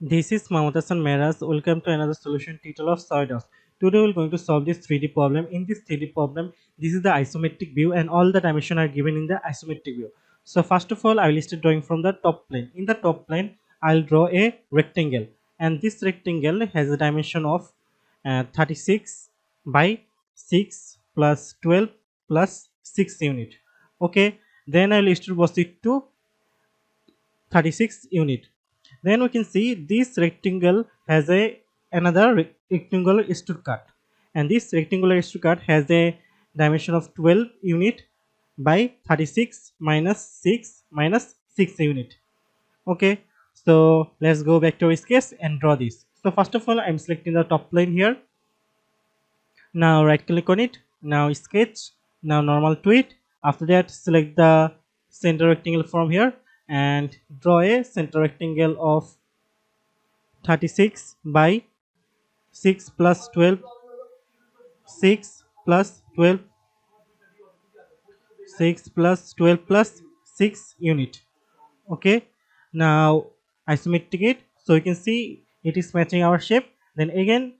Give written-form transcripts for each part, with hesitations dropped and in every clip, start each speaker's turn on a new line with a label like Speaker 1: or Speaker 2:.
Speaker 1: This is Mahmoud Hassan Meras. Welcome to another solution tutorial of SolidWorks. Today we are going to solve this 3D problem. In this 3D problem, this is the isometric view and all the dimensions are given in the isometric view. So first of all, I will start drawing from the top plane. In the top plane, I will draw a rectangle, and this rectangle has a dimension of 36 by 6 plus 12 plus 6 unit. Okay, then I will start proceed to 36 unit. Then we can see this rectangle has a another rectangular extrude cut, and this rectangular extrude cut has a dimension of 12 unit by 36 minus 6 minus 6 unit. Okay, so let's go back to our sketch and draw this. So first of all, I'm selecting the top plane here. Now right click on it, now sketch, now normal to it. After that, select the center rectangle from here and draw a center rectangle of 36 by 6 plus 12, 6 plus 12, 6 plus 12 plus 6 unit. Okay, now isometric it, so you can see it is matching our shape. Then again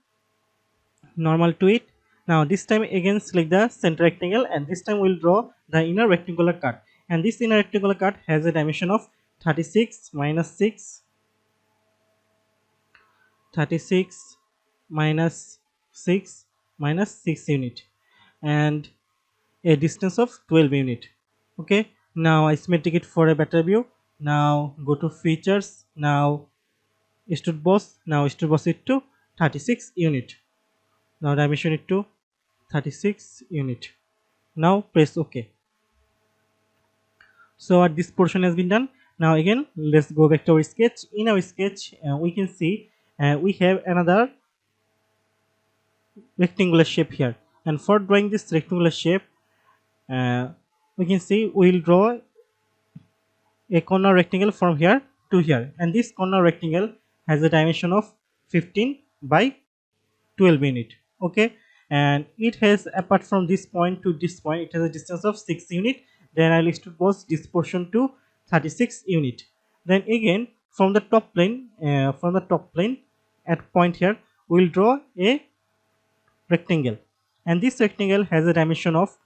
Speaker 1: normal to it. Now this time again select the center rectangle, and this time we'll draw the inner rectangular cut, and this inner rectangular cut has a dimension of 36 minus 6, 36 minus 6 minus 6 unit, and a distance of 12 unit. Okay, now isometric it for a better view. Now go to features, now extrude boss, now extrude boss it to 36 unit. Now dimension it to 36 unit. Now press OK. So this portion has been done. Now again let's go back to our sketch. In our sketch we can see we have another rectangular shape here, and for drawing this rectangular shape we can see we will draw a corner rectangle from here to here, and this corner rectangle has a dimension of 15 by 12 unit. Okay, and it has, apart from this point to this point, it has a distance of 6 unit. Then I will expose this portion to 36 unit. Then again from the top plane at point here we will draw a rectangle, and this rectangle has a dimension of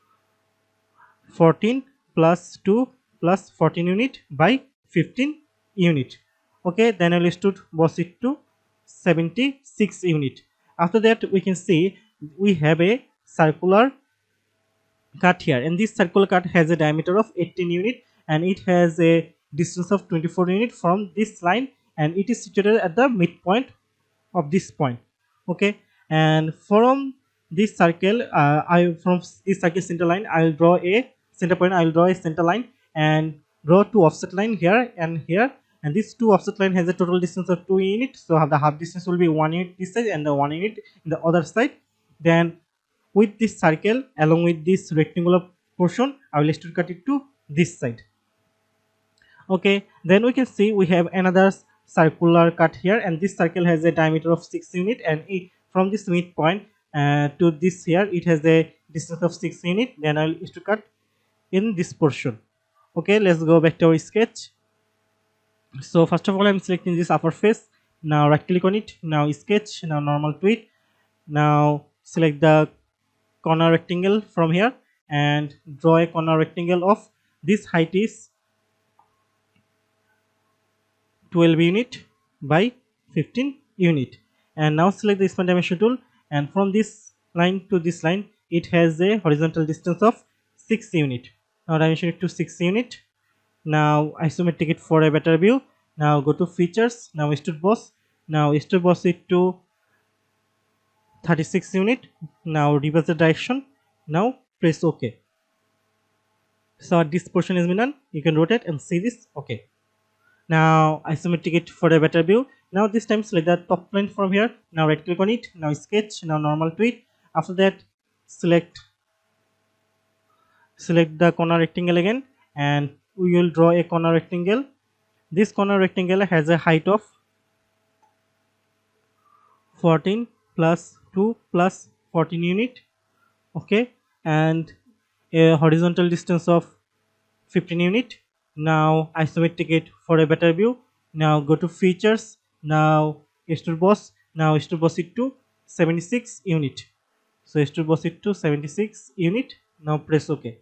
Speaker 1: 14 plus 2 plus 14 unit by 15 unit. Okay, then I will extrude boss it to 76 unit. After that we can see we have a circular cut here, and this circular cut has a diameter of 18 unit, and it has a distance of 24 unit from this line, and it is situated at the midpoint of this point. Okay, and from this circle from this circle center line I will draw a center point, I will draw a center line and draw two offset line here and here, and this two offset line has a total distance of 2 units, so the half distance will be 1 unit this side and the 1 unit in the other side. Then with this circle along with this rectangular portion I will extrude cut it to this side. Okay, then we can see we have another circular cut here, and this circle has a diameter of 6 unit, and from this midpoint to this here it has a distance of 6 unit. Then I will extrude cut in this portion. Okay, let's go back to our sketch. So first of all I'm selecting this upper face. Now right click on it, now sketch, now normal to it. Now select the corner rectangle from here and draw a corner rectangle of this height is 12 unit by 15 unit, and now select the span dimension tool, and from this line to this line it has a horizontal distance of 6 unit. Now dimension it to 6 unit. Now isometric it for a better view. Now go to features, now extrude boss, now extrude boss it to 36 unit. Now reverse the direction, now press OK. So this portion has been done. You can rotate and see this. Okay, now isometric it for a better view. Now this time select the top plane from here, now right click on it, now sketch, now normal to it. After that select the corner rectangle again, and we will draw a corner rectangle. This corner rectangle has a height of 14 plus 2 plus 14 unit. Okay, and a horizontal distance of 15 unit. Now isometric it for a better view. Now go to features, now extrude boss, now extrude boss it to 76 unit. So extrude boss it to 76 unit. Now press OK.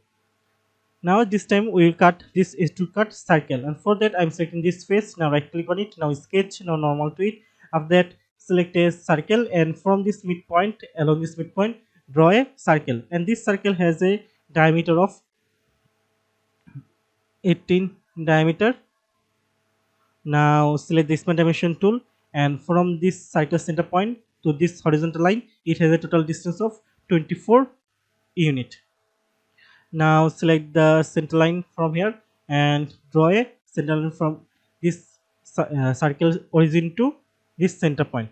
Speaker 1: Now this time we will cut this extrude cut circle, and for that I'm selecting this face. Now right click on it, now sketch, now normal to it. After that select a circle, and from this midpoint, along this midpoint, draw a circle, and this circle has a diameter of 18 diameter. Now select the expand dimension tool, and from this circle center point to this horizontal line, it has a total distance of 24 unit. Now select the center line from here and draw a center line from this circle origin to this center point.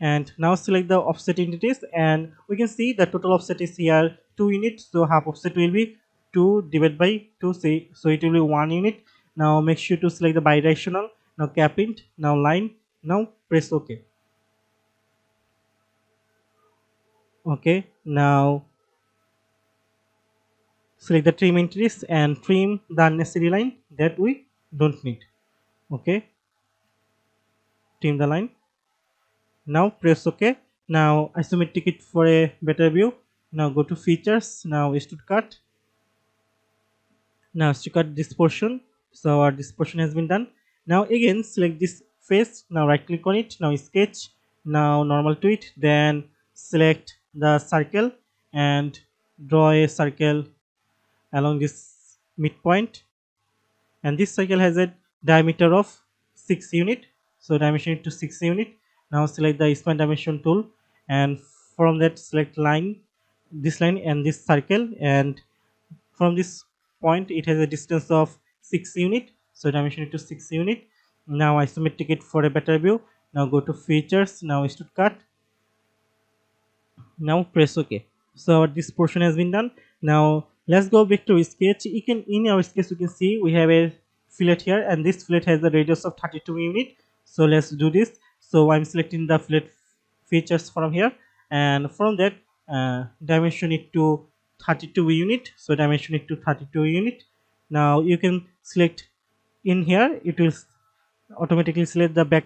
Speaker 1: And now select the offset entities, and we can see the total offset is here 2 units. So half offset will be 2 divided by 2, say, so it will be 1 unit. Now make sure to select the bidirectional. Now cap int, now line, now press OK. Okay, now select the trim entities and trim the unnecessary line that we don't need. Okay, trim the line. Now press OK. Now isometric it for a better view. Now go to features. Now extrude cut. Now to cut this portion. So our this portion has been done. Now again select this face. Now right click on it. Now sketch. Now normal to it. Then select the circle and draw a circle along this midpoint, and this circle has a diameter of 6 unit. So dimension it to 6 unit. Now select the expand dimension tool, and from that select line, this line and this circle, and from this point it has a distance of 6 unit. So dimension it to 6 unit. Now isometric it for a better view. Now go to features. Now extrude cut. Now press OK. So this portion has been done. Now let's go back to sketch. You can, in our sketch you can see we have a fillet here, and this fillet has a radius of 32 unit. So let's do this. So I'm selecting the fillet features from here, and from that dimension it to 32 unit. So dimension it to 32 unit. Now you can select in here, it will automatically select the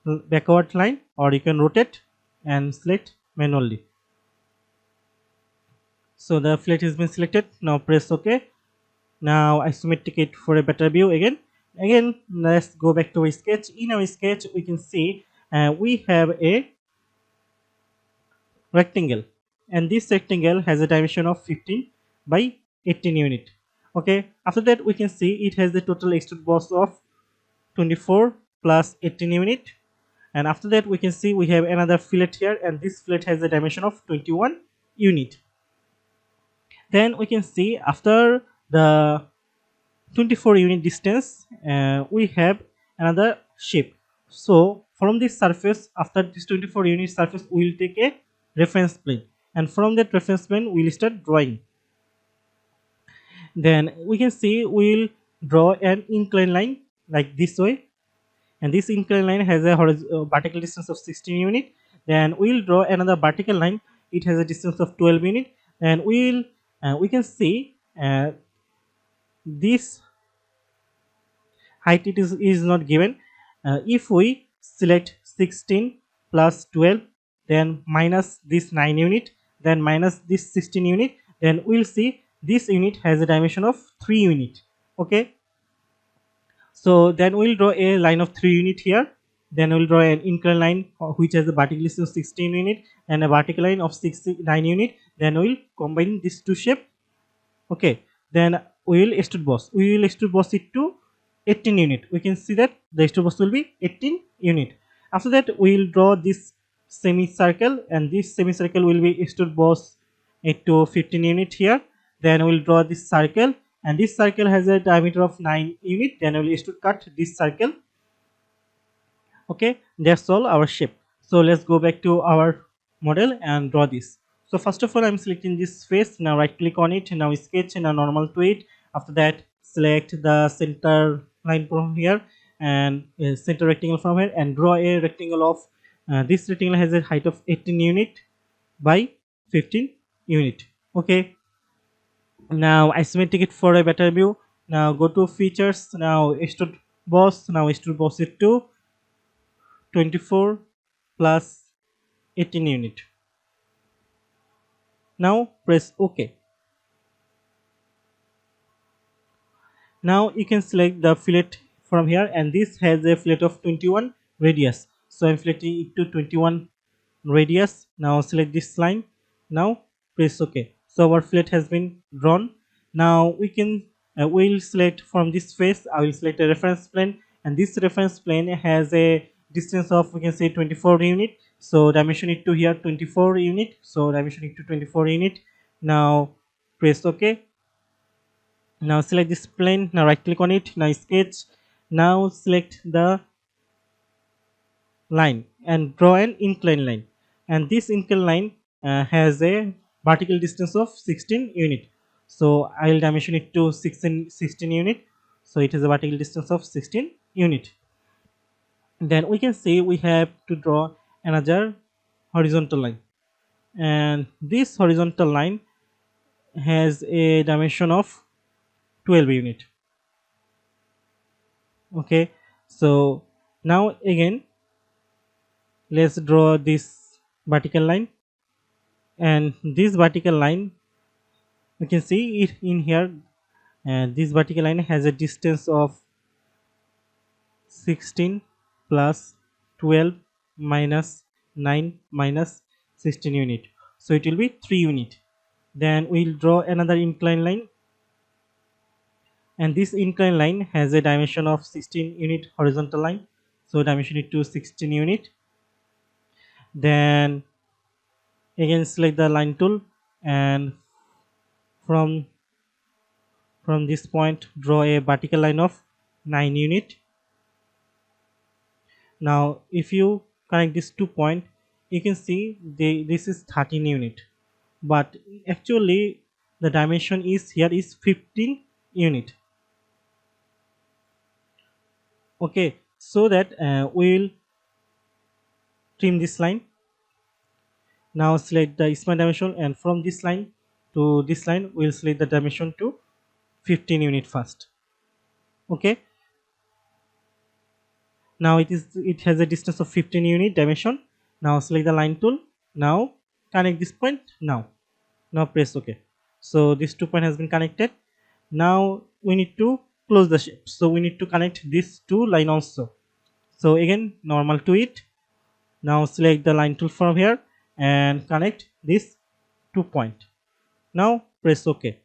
Speaker 1: backward line, or you can rotate and select manually. So the fillet has been selected. Now press OK. Now isometric it for a better view again. Let's go back to our sketch. In our sketch we can see we have a rectangle, and this rectangle has a dimension of 15 by 18 unit. Okay, after that we can see it has the total extrude boss of 24 plus 18 unit, and after that we can see we have another fillet here, and this fillet has a dimension of 21 unit. Then we can see after the 24 unit distance we have another shape. So from this surface, after this 24 unit surface, we will take a reference plane, and from that reference plane we will start drawing. Then we can see we will draw an inclined line like this way, and this inclined line has a vertical distance of 16 unit. Then we will draw another vertical line. It has a distance of 12 unit, and we can see this height is not given. If we select 16 plus 12, then minus this 9 unit, then minus this 16 unit, then we'll see this unit has a dimension of 3 unit. Okay, so then we'll draw a line of 3 unit here. Then we'll draw an inclined line which has a vertical distance of 16 unit and a vertical line of 9 unit. Then we'll combine these two shape. Okay, then we will extrude boss. We will extrude boss it to 18 unit. We can see that the extrude boss will be 18 unit. After that we will draw this semicircle, and this semicircle will be extrude boss it to 15 unit here. Then we will draw this circle, and this circle has a diameter of 9 unit. Then we will extrude cut this circle. Okay, that's all our shape. So let's go back to our model and draw this. So first of all, I'm selecting this face. Now right click on it. Now sketch and a normal to it. After that, select the center line from here and center rectangle from here, and draw a rectangle of this rectangle has a height of 18 unit by 15 unit. Okay, now isometric it for a better view. Now go to features. Now extrude boss. Now extrude boss it to 24 plus 18 unit. Now press OK. Now you can select the fillet from here, and this has a fillet of 21 radius. So I'm selecting it to 21 radius. Now select this line. Now press OK. So our fillet has been drawn. Now we can we'll select from this face. I will select a reference plane, and this reference plane has a distance of, we can say, 24 unit. So dimension it to here 24 unit. So dimension it to 24 unit. Now press OK. Now select this plane. Now right click on it. Now sketch. Now select the line and draw an inclined line, and this inclined line has a vertical distance of 16 unit. So I will dimension it to 16 unit. So it has a vertical distance of 16 unit. Then we can see we have to draw another horizontal line, and this horizontal line has a dimension of 12 unit. Okay, so now again let's draw this vertical line, and this vertical line, you can see it in here, and this vertical line has a distance of 16 plus 12 minus 9 minus 16 unit, so it will be 3 unit. Then we'll draw another inclined line, and this inclined line has a dimension of 16 unit horizontal line, so dimension it to 16 unit. Then again select the line tool, and from this point draw a vertical line of 9 unit. Now if you connect these 2 points, you can see this is 13 unit, but actually the dimension is here is 15 unit. Okay, so that we will trim this line. Now select the smart dimension, and from this line to this line we will select the dimension to 15 unit first. Okay, now it has a distance of 15 unit dimension. Now select the line tool. Now connect this point. Now press OK. So this 2 point has been connected. Now we need to close the shape, so we need to connect this 2 line also. So again normal to it. Now select the line tool from here and connect this 2 point. Now press OK.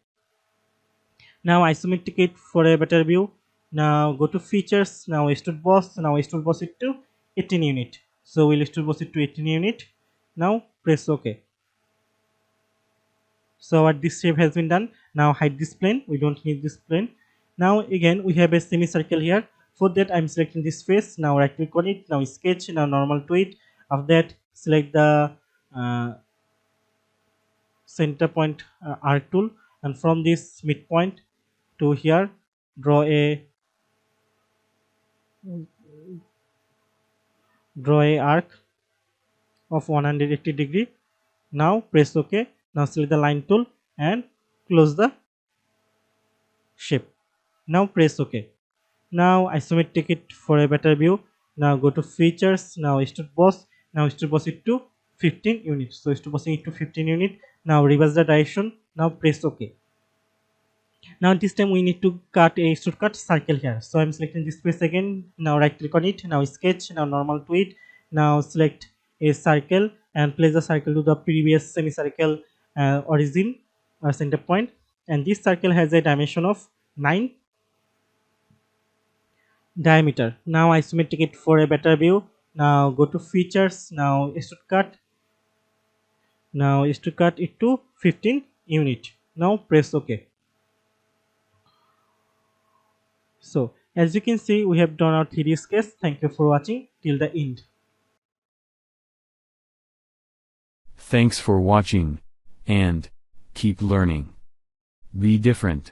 Speaker 1: Now isometric it for a better view. Now go to features. Now extrude boss. Now extrude boss it to 18 unit. So we'll extrude boss it to 18 unit. Now press OK. So what this shape has been done. Now hide this plane. We don't need this plane. Now again we have a semicircle here. For that I'm selecting this face. Now right click on it. Now sketch. Now normal to it. After that select the center point arc tool, and from this midpoint to here draw a arc of 180 degree. Now press OK. Now select the line tool and close the shape. Now press OK. Now isometric it for a better view. Now go to features. Now extrude boss. Now extrude boss it to 15 units. So extrude bossing it to 15 unit. Now reverse the direction. Now press OK. Now this time we need to cut a extrude cut circle here. So I'm selecting this face again. Now right click on it. Now sketch. Now normal to it. Now select a circle and place the circle to the previous semicircle origin or center point. And this circle has a dimension of 9 diameter. Now isometric it for a better view. Now go to features. Now extrude cut. Now extrude cut it to 15 unit. Now press OK. So as you can see, we have done our 3D sketch. Thank you for watching till the end.
Speaker 2: Thanks for watching, and keep learning. Be different.